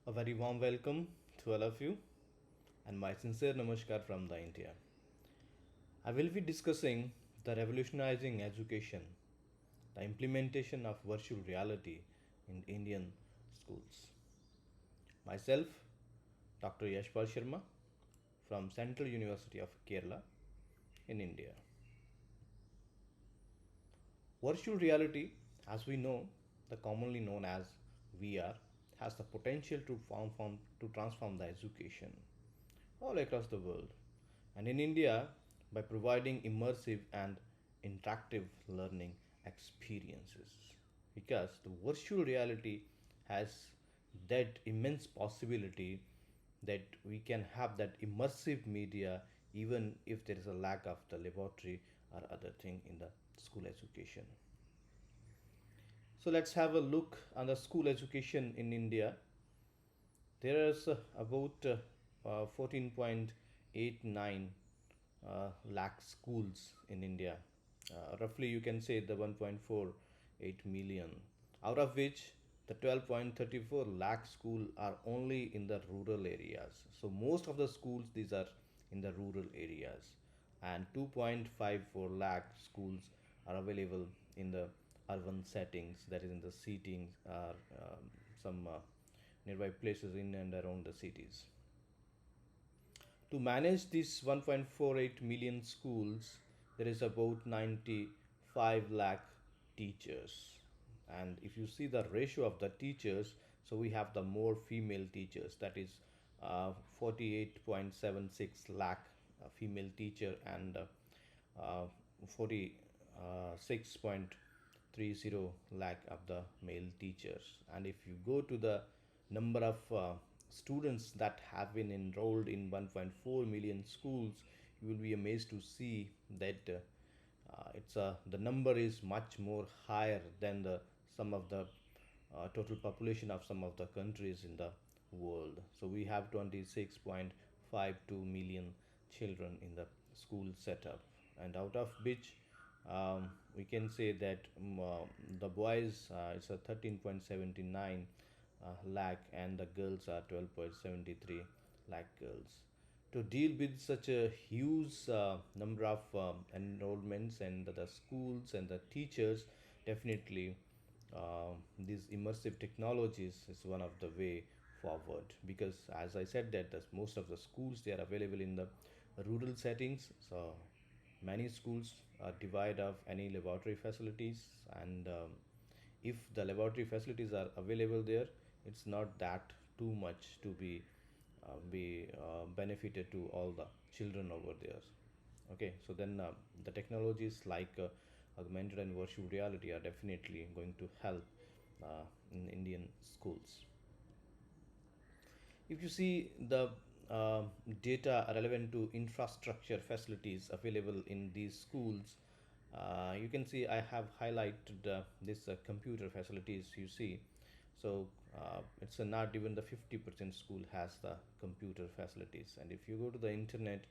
A very warm welcome to all of you and my sincere namaskar from the India. I will be discussing the revolutionizing education, the implementation of virtual reality in Indian schools. Myself, Dr. Yash Sharma from Central University of Kerala in India. Virtual reality, as we know, the commonly known as VR, has the potential to transform the education all across the world. And in India, by providing immersive and interactive learning experiences. Because the virtual reality has that immense possibility that we can have that immersive media even if there is a lack of the laboratory or other thing in the school education. So let's have a look on the school education in India. There is about 14.89 lakh schools in India. Roughly, you can say the 1.48 million, out of which the 12.34 lakh school are only in the rural areas. So most of the schools these are in the rural areas, and 2.54 lakh schools are available in the urban settings, that is in the seating or some nearby places in and around the cities. To manage these 1.48 million schools, there is about 95 lakh teachers. And if you see the ratio of the teachers, so we have the more female teachers, that is 48.76 lakh female teacher and 46.30 lakh of the male teachers. And if you go to the number of students that have been enrolled in 1.4 million schools, you will be amazed to see that the number is much more higher than the some of the total population of some of the countries in the world. So we have 26.52 million children in the school setup, and out of which we can say that the boys it's a 13.79 lakh, and the girls are 12.73 lakh girls. To deal with such a huge number of enrollments and the schools and the teachers, definitely these immersive technologies is one of the way forward, because as I said that most of the schools they are available in the rural settings. So many schools are devoid of any laboratory facilities, and if the laboratory facilities are available there, it's not that too much to be benefited to all the children over there. Okay, so then the technologies like augmented and virtual reality are definitely going to help in Indian schools. If you see the uh, data relevant to infrastructure facilities available in these schools, you can see I have highlighted this computer facilities you see. So it's not even the 50% school has the computer facilities, and if you go to the internet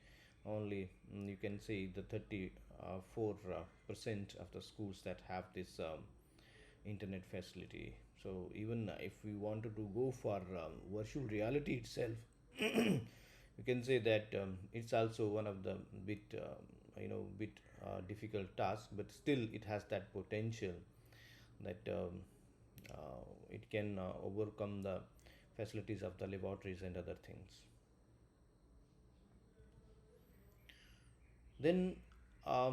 only, you can see the 34% of the schools that have this internet facility. So even if we wanted to go for virtual reality itself, you can say that it's also one of the bit difficult task, but still it has that potential that it can overcome the facilities of the laboratories and other things. Then uh,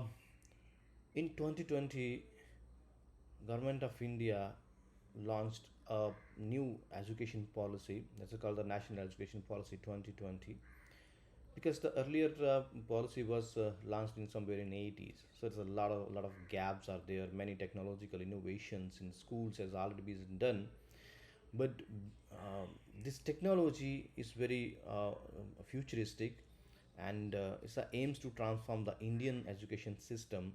in 2020, government of India launched a new education policy that's called the National Education Policy 2020, because the earlier policy was launched in somewhere in 80s. So it's a lot of gaps are there. Many technological innovations in schools has already been done, but uh, this technology is very futuristic, and it aims to transform the Indian education system,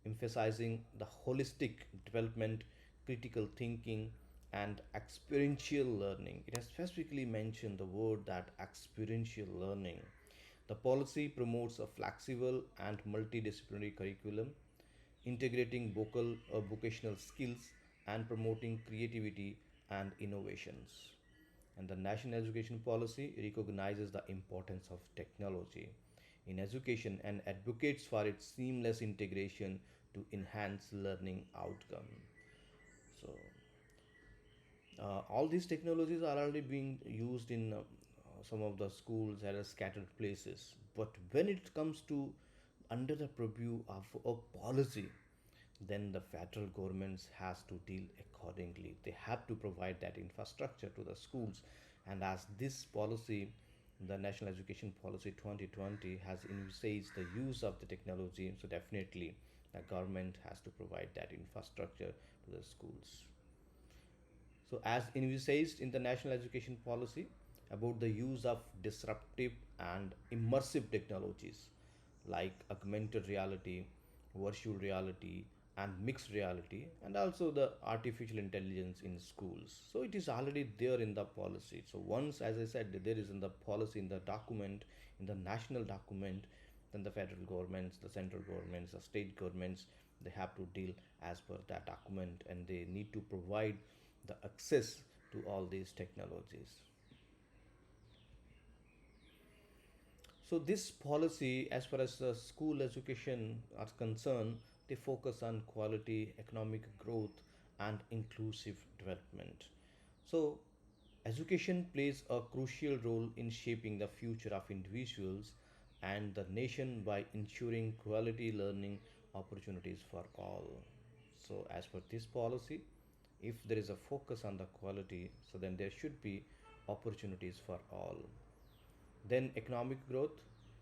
emphasizing the holistic development, critical thinking, and experiential learning. It has specifically mentioned the word that experiential learning. The policy promotes a flexible and multidisciplinary curriculum, integrating vocational skills and promoting creativity and innovations. And the national education policy recognizes the importance of technology in education and advocates for its seamless integration to enhance learning outcome. So all these technologies are already being used in some of the schools at a scattered places. But when it comes to under the purview of a policy, then the federal governments has to deal accordingly. They have to provide that infrastructure to the schools, and as this policy, the National Education Policy 2020 has envisaged the use of the technology, so definitely the government has to provide that infrastructure to the schools. So, as envisaged in the National Education Policy, about the use of disruptive and immersive technologies like augmented reality, virtual reality, and mixed reality, and also the artificial intelligence in schools. So, it is already there in the policy. So, once, as I said, there is in the policy, in the document, in the national document, then the federal governments, the central governments, the state governments, they have to deal as per that document, and they need to provide the access to all these technologies. So this policy, as far as school education are concerned, they focus on quality, economic growth, and inclusive development. So education plays a crucial role in shaping the future of individuals and the nation by ensuring quality learning opportunities for all. So, as per this policy, if there is a focus on the quality, so then there should be opportunities for all. Then economic growth.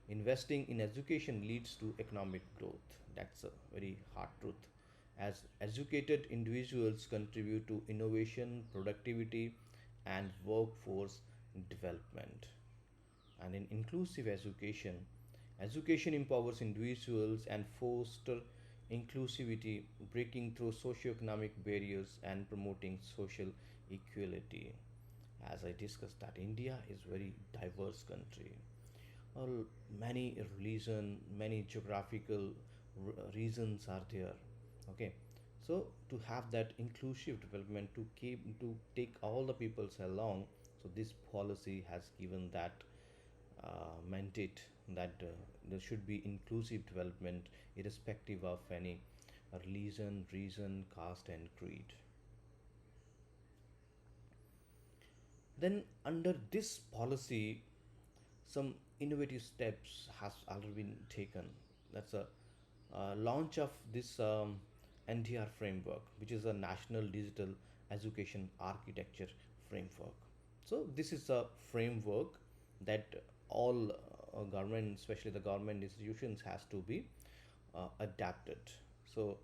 Investing in education leads to economic growth. That's a very hard truth. As educated individuals contribute to innovation, productivity, and workforce development. And in inclusive education, education empowers individuals and foster inclusivity, breaking through socioeconomic barriers and promoting social equality. As I discussed, that India is very diverse country. Well, many religion, many geographical reasons are there. Okay, so to have that inclusive development, to take all the peoples along, so this policy has given that mandate that there should be inclusive development irrespective of any religion, reason, caste, and creed. Then under this policy, some innovative steps has already been taken. That's a launch of this NDR framework, which is a National Digital Education Architecture Framework. So this is a framework that all government, especially the government institutions, has to be adapted. So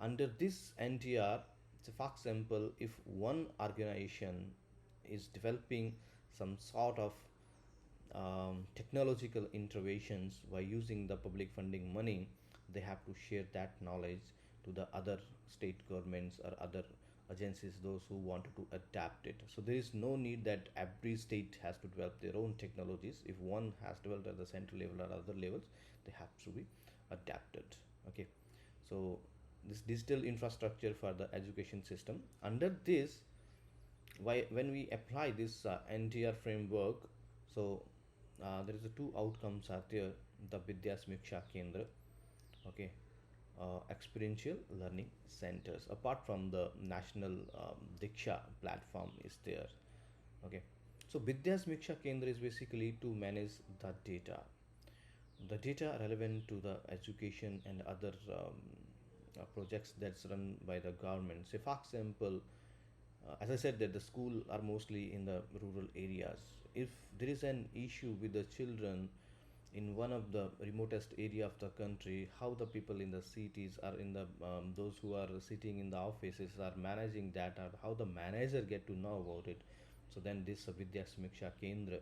under this NDR, so for example, if one organization is developing some sort of technological interventions by using the public funding money, they have to share that knowledge to the other state governments or other agencies, those who wanted to adapt it. So there is no need that every state has to develop their own technologies. If one has developed at the central level or other levels, they have to be adapted. Okay, so this digital infrastructure for the education system, under this, why when we apply this NTR framework, so there is a two outcomes are there: the Vidya Smiksha Kendra, okay, experiential learning centers. Apart from the national Diksha platform is there, okay. So Vidya Smiksha Kendra is basically to manage the data relevant to the education and other projects that's run by the government. Say for example, as I said that the school are mostly in the rural areas. If there is an issue with the children in one of the remotest area of the country, how the people in the cities are in the those who are sitting in the offices are managing that, or how the manager get to know about it. So then this Vidya Smiksha Kendra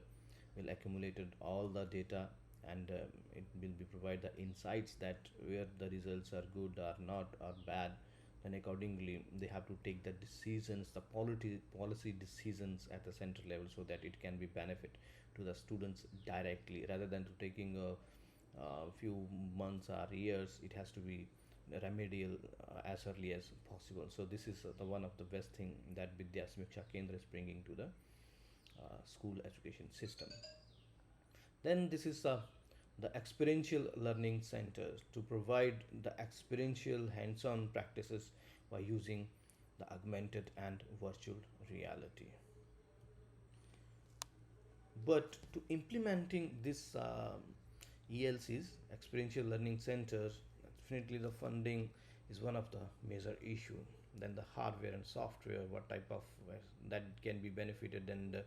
will accumulated all the data, and it will be provide the insights that where the results are good or not or bad. Then accordingly they have to take the decisions, the policy decisions at the center level, so that it can be benefit to the students directly, rather than to taking a few months or years. It has to be remedial as early as possible. So this is the one of the best thing that Vidya Smiksha Kendra is bringing to the school education system. Then this is the experiential learning center to provide the experiential hands-on practices by using the augmented and virtual reality. But to implementing this ELCs, experiential learning centers, definitely the funding is one of the major issue. Then the hardware and software, what type of that can be benefited and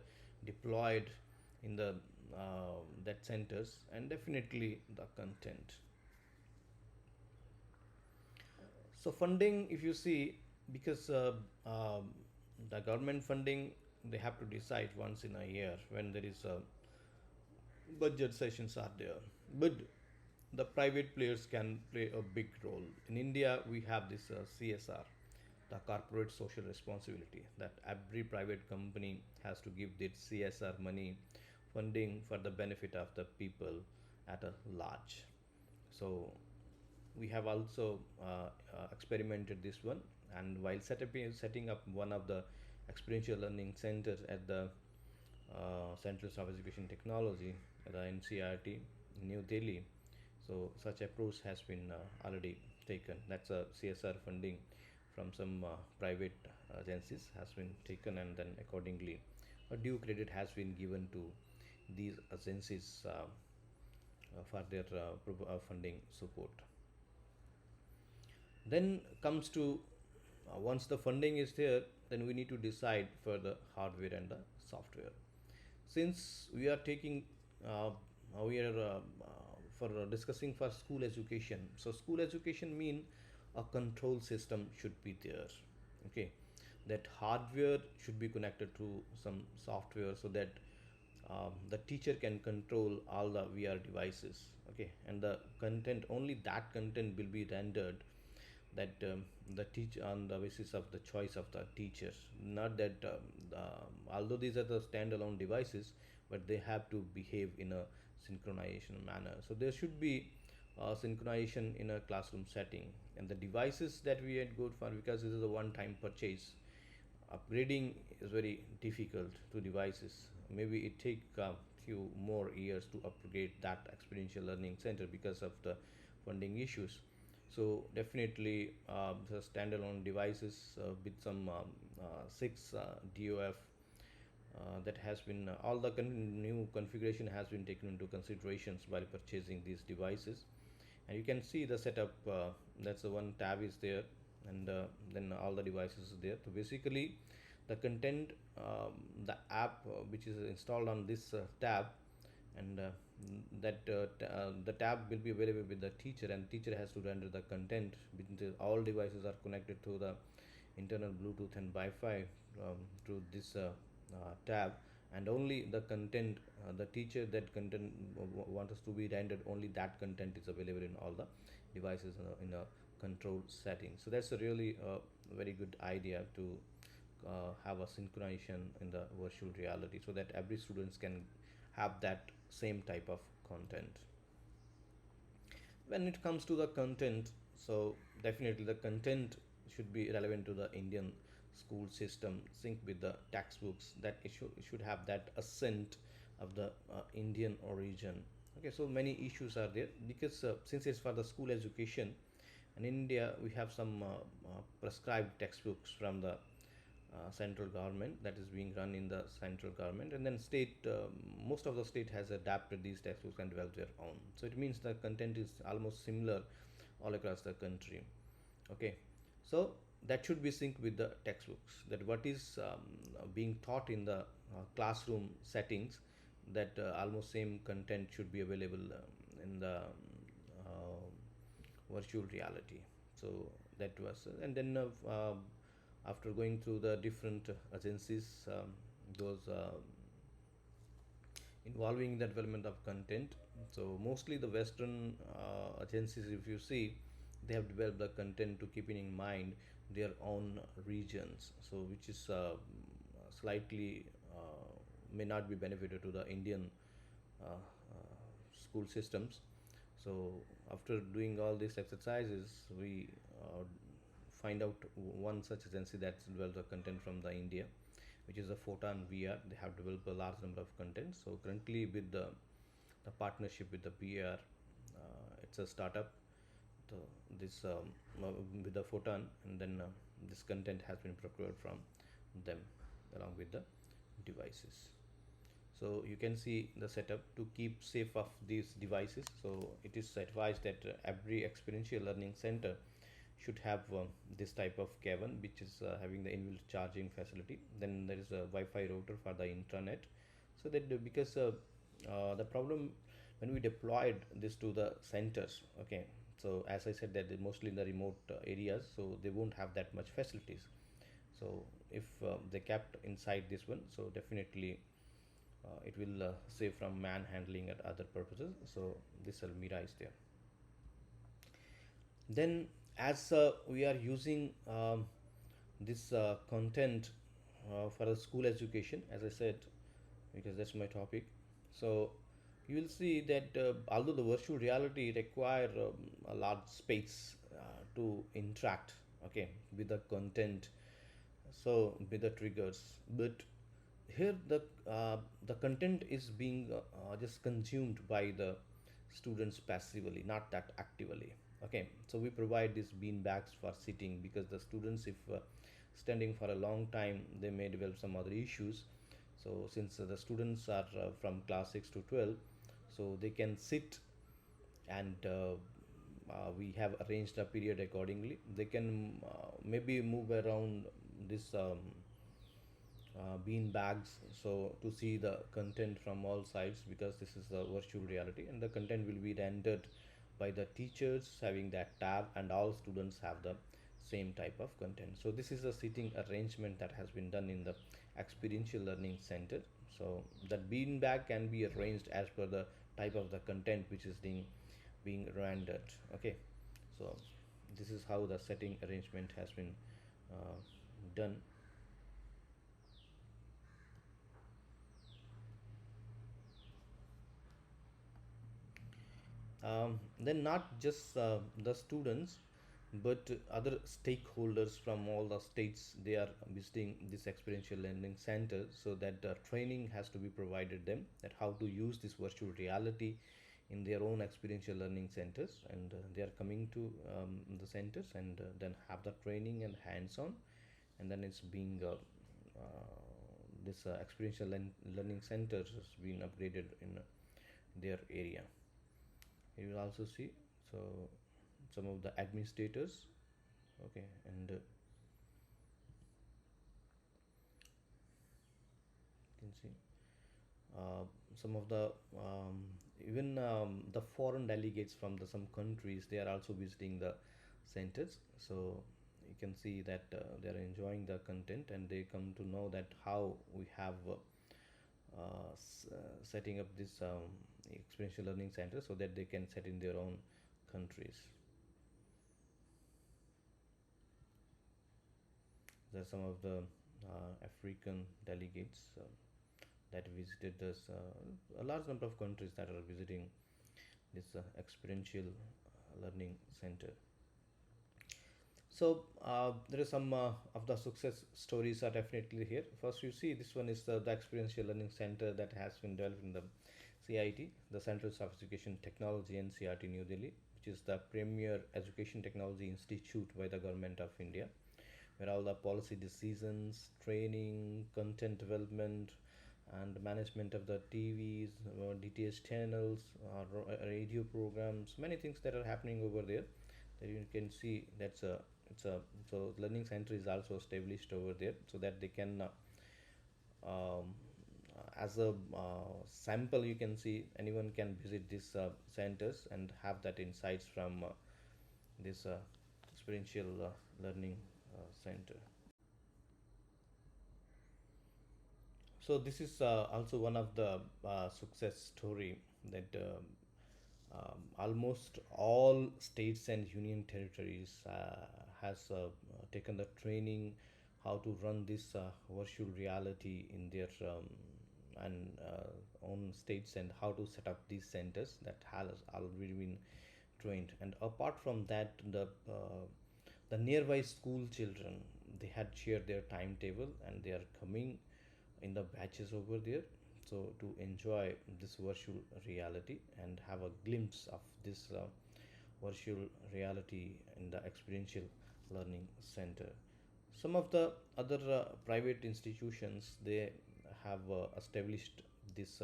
deployed in the that centers, and definitely the content. So funding, if you see, because the government funding, they have to decide once in a year when there is a budget sessions are there, but the private players can play a big role. In India, we have this CSR, the corporate social responsibility, that every private company has to give this CSR money funding for the benefit of the people at a large. So we have also experimented this one, and while setting up one of the experiential learning centers at the Centers of Education Technology, the NCRT, New Delhi. So such approach has been already taken. That's a CSR funding from some private agencies has been taken, and then accordingly, a due credit has been given to these agencies for their funding support. Then comes to once the funding is there, then we need to decide for the hardware and the software. Since we are taking we are for discussing for school education, so school education mean a control system should be there. Okay, that hardware should be connected to some software so that the teacher can control all the VR devices. Okay, and the content, only that content will be rendered, that the teach on the basis of the choice of the teachers, not that although these are the standalone devices, but they have to behave in a synchronization manner. So there should be synchronization in a classroom setting, and the devices that we had go for, because this is a one time purchase, upgrading is very difficult to devices. Maybe it take a few more years to upgrade that experiential learning center because of the funding issues. So definitely the standalone devices with some six DOF that has been all the new configuration has been taken into considerations while purchasing these devices. And you can see the setup, that's the one tab is there, and then all the devices is there. So basically the content, the app which is installed on this tab, and the tab will be available with the teacher, and teacher has to render the content. All devices are connected to the internal Bluetooth and Wi-Fi to this tab, and only the content, the teacher that content wants to be rendered, only that content is available in all the devices in a control setting. So that's a really very good idea to have a synchronization in the virtual reality, so that every students can have that same type of content. When it comes to the content, so definitely the content should be relevant to the Indian school system, sync with the textbooks, that it should have that accent of the Indian origin. Okay, so many issues are there, because since it's for the school education, in India we have some prescribed textbooks from the central government, that is being run in the central government, and then state, most of the state has adapted these textbooks and developed their own. So it means the content is almost similar all across the country. Okay, so that should be synced with the textbooks, that what is being taught in the classroom settings, that almost same content should be available in the virtual reality. So that was, and then after going through the different agencies, those involving the development of content. So mostly the Western agencies, if you see, they have developed the content to keeping in mind their own regions. So which is slightly may not be benefited to the Indian school systems. So after doing all these exercises, we find out one such agency that's developed the content from the India, which is a Photon VR. They have developed a large number of content. So currently with the partnership with the VR, it's a startup. So this with the Photon, and then this content has been procured from them along with the devices. So you can see the setup to keep safe of these devices. So it is advised that every experiential learning center should have this type of cabin, which is having the inbuilt charging facility. Then there is a Wi-Fi router for the intranet. So that because the problem when we deployed this to the centers, okay, so as I said that mostly in the remote areas, so they won't have that much facilities. So if they kept inside this one, so definitely it will save from manhandling and other purposes. So this Almira is there. Then as we are using this content for the school education, as I said, because that's my topic. So you will see that although the virtual reality require a large space to interact, okay, with the content, so with the triggers, but here the content is being just consumed by the students passively, not that actively. Okay, so we provide these bean bags for sitting, because the students, if standing for a long time, they may develop some other issues. So since the students are from class 6 to 12, so they can sit, and we have arranged a period accordingly. They can maybe move around this bean bags, so to see the content from all sides, because this is the virtual reality, and the content will be rendered by the teachers having that tab, and all students have the same type of content. So this is a seating arrangement that has been done in the experiential learning center. So that bean bag can be arranged as per the type of the content which is being rendered. Okay, so this is how the setting arrangement has been done. Then not just the students, but other stakeholders from all the states, they are visiting this experiential learning center, so that training has to be provided them, that how to use this virtual reality in their own experiential learning centers, and they are coming to the centers, and then have the training and hands-on, and then it's being this experiential learning centers has been upgraded in their area. You will also see, so some of the administrators, okay, and you can see uh, some of the even the foreign delegates from the some countries, they are also visiting the centers. So you can see that they are enjoying the content, and they come to know that how we have setting up this experiential learning center, so that they can set in their own countries. There are some of the African delegates that visited this, a large number of countries that are visiting this experiential learning center. So there are some of the success stories are definitely here. First, you see this one is the experiential learning center that has been developed in the CIT, the Central of Education Technology, NCRT, New Delhi, which is the premier education technology institute by the government of India, where all the policy decisions, training, content development, and management of the TVs, DTH channels, radio programs, many things that are happening over there. That you can see that's a it's a so learning center is also established over there, so that they can as a sample, you can see anyone can visit these centers and have that insights from this experiential learning center. So this is also one of the success story that almost all states and union territories has taken the training how to run this virtual reality in their and own states, and how to set up these centers that has already been trained. And apart from that, the nearby school children, they had shared their timetable, and they are coming in the batches over there. So to enjoy this virtual reality and have a glimpse of this virtual reality in the experiential learning center. Some of the other private institutions, they have established this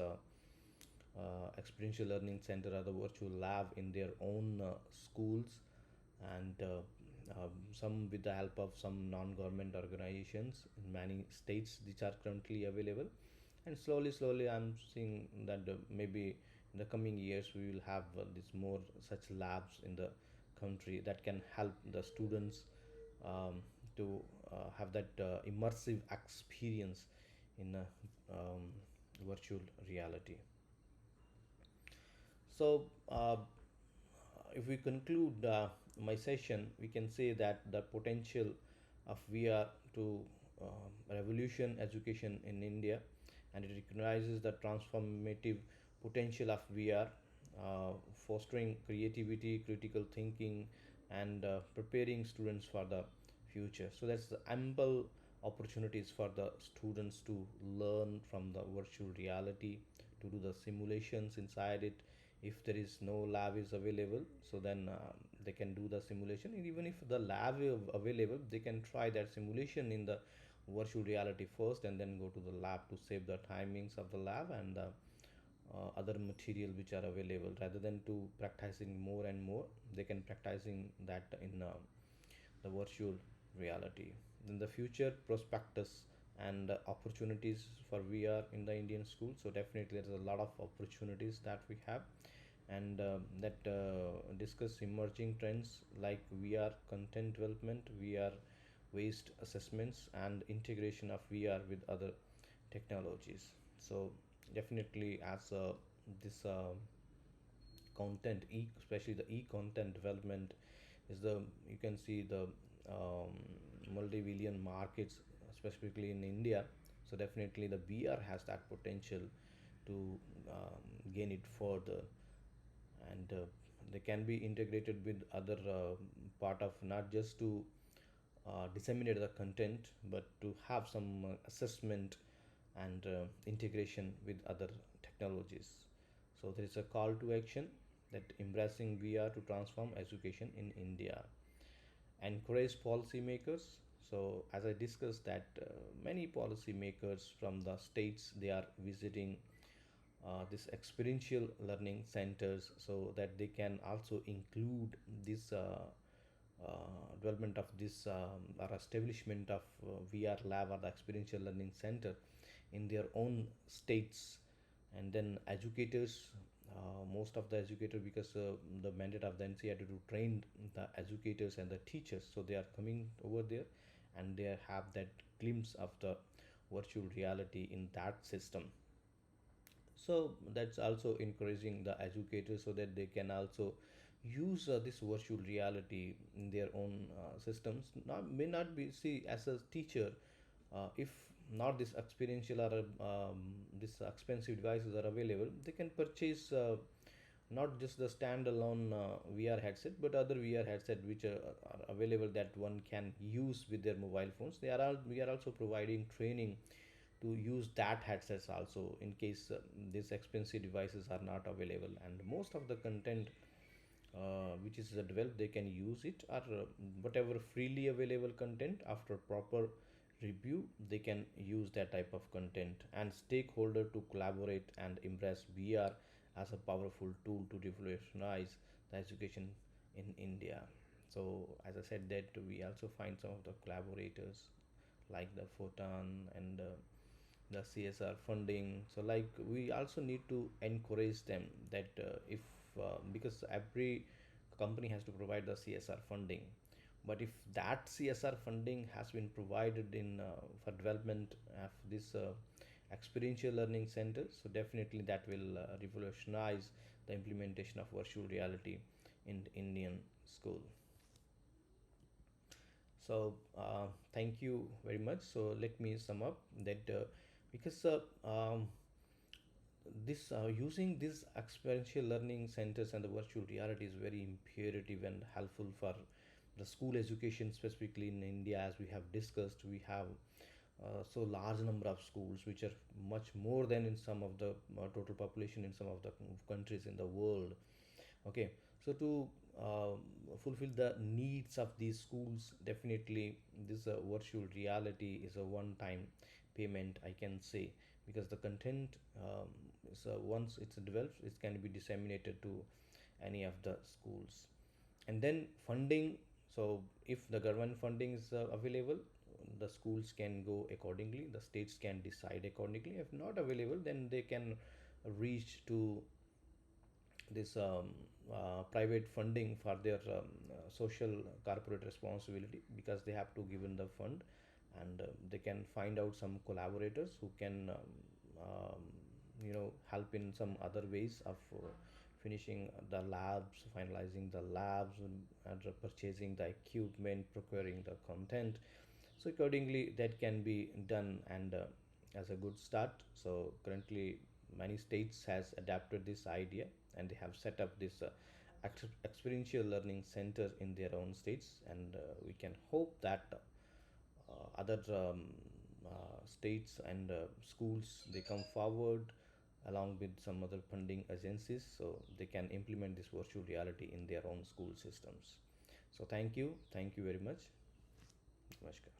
experiential learning center or the virtual lab in their own schools, and some with the help of some non-government organizations in many states which are currently available. And slowly I'm seeing that maybe in the coming years we will have this more such labs in the country that can help the students um, to have that immersive experience in virtual reality. So, if we conclude my session, we can say that the potential of VR to revolution education in India, and it recognizes the transformative potential of VR, fostering creativity, critical thinking, and preparing students for the future. So that's the ample opportunities for the students to learn from the virtual reality, to do the simulations inside it. If there is no lab is available, so then they can do the simulation. And even if the lab is available, they can try that simulation in the virtual reality first and then go to the lab to save the timings of the lab and the other material which are available. Rather than to practicing more and more, they can practicing that in the virtual reality. In the future prospectus and opportunities for VR in the Indian school. So definitely there's a lot of opportunities that we have, and that discuss emerging trends like VR content development, VR waste assessments, and integration of VR with other technologies. So definitely as this content especially the content development is the, you can see the um, multi-billion markets specifically in India. So definitely the VR has that potential to gain it further, and they can be integrated with other part of, not just to disseminate the content, but to have some assessment and integration with other technologies. So there is a call to action that embracing VR to transform education in India. Encourage policymakers. So as I discussed that many policymakers from the states, they are visiting this experiential learning centers so that they can also include this development of this or establishment of VR lab or the experiential learning center in their own states. And then educators, most of the educators, because the mandate of the NCR to train the educators and the teachers, so they are coming over there and they have that glimpse of the virtual reality in that system. So that's also encouraging the educators so that they can also use this virtual reality in their own systems. Not may not be see as a teacher, if not this experiential or this expensive devices are available, they can purchase not just the standalone VR headset, but other VR headset which are available that one can use with their mobile phones. We are also providing training to use that headsets also in case these expensive devices are not available. And most of the content which is developed, they can use it, or whatever freely available content after proper review, they can use that type of content. And stakeholder to collaborate and embrace VR as a powerful tool to revolutionize the education in India. So as I said that we also find some of the collaborators like the Photon and the CSR funding. So like we also need to encourage them that if because every company has to provide the CSR funding, but if that CSR funding has been provided in for development of this experiential learning centers, so definitely that will revolutionize the implementation of virtual reality in the Indian school. So thank you very much. So let me sum up that because this using these experiential learning centers and the virtual reality is very imperative and helpful for the school education, specifically in India. As we have discussed, we have so large number of schools, which are much more than in some of the total population in some of the countries in the world. Okay, so to fulfill the needs of these schools, definitely this virtual reality is a one-time payment, I can say, because the content is once it's developed, it can be disseminated to any of the schools. And then funding, so if the government funding is available, the schools can go accordingly, the states can decide accordingly. If not available, then they can reach to this private funding for their social corporate responsibility, because they have to given the fund, and they can find out some collaborators who can help in some other ways of finishing the labs, finalizing the labs, and purchasing the equipment, procuring the content. So accordingly that can be done, and as a good start. So currently many states has adapted this idea, and they have set up this experiential learning center in their own states, and we can hope that other states and schools, they come forward along with some other funding agencies, so they can implement this virtual reality in their own school systems. So thank you very much. Namaskar.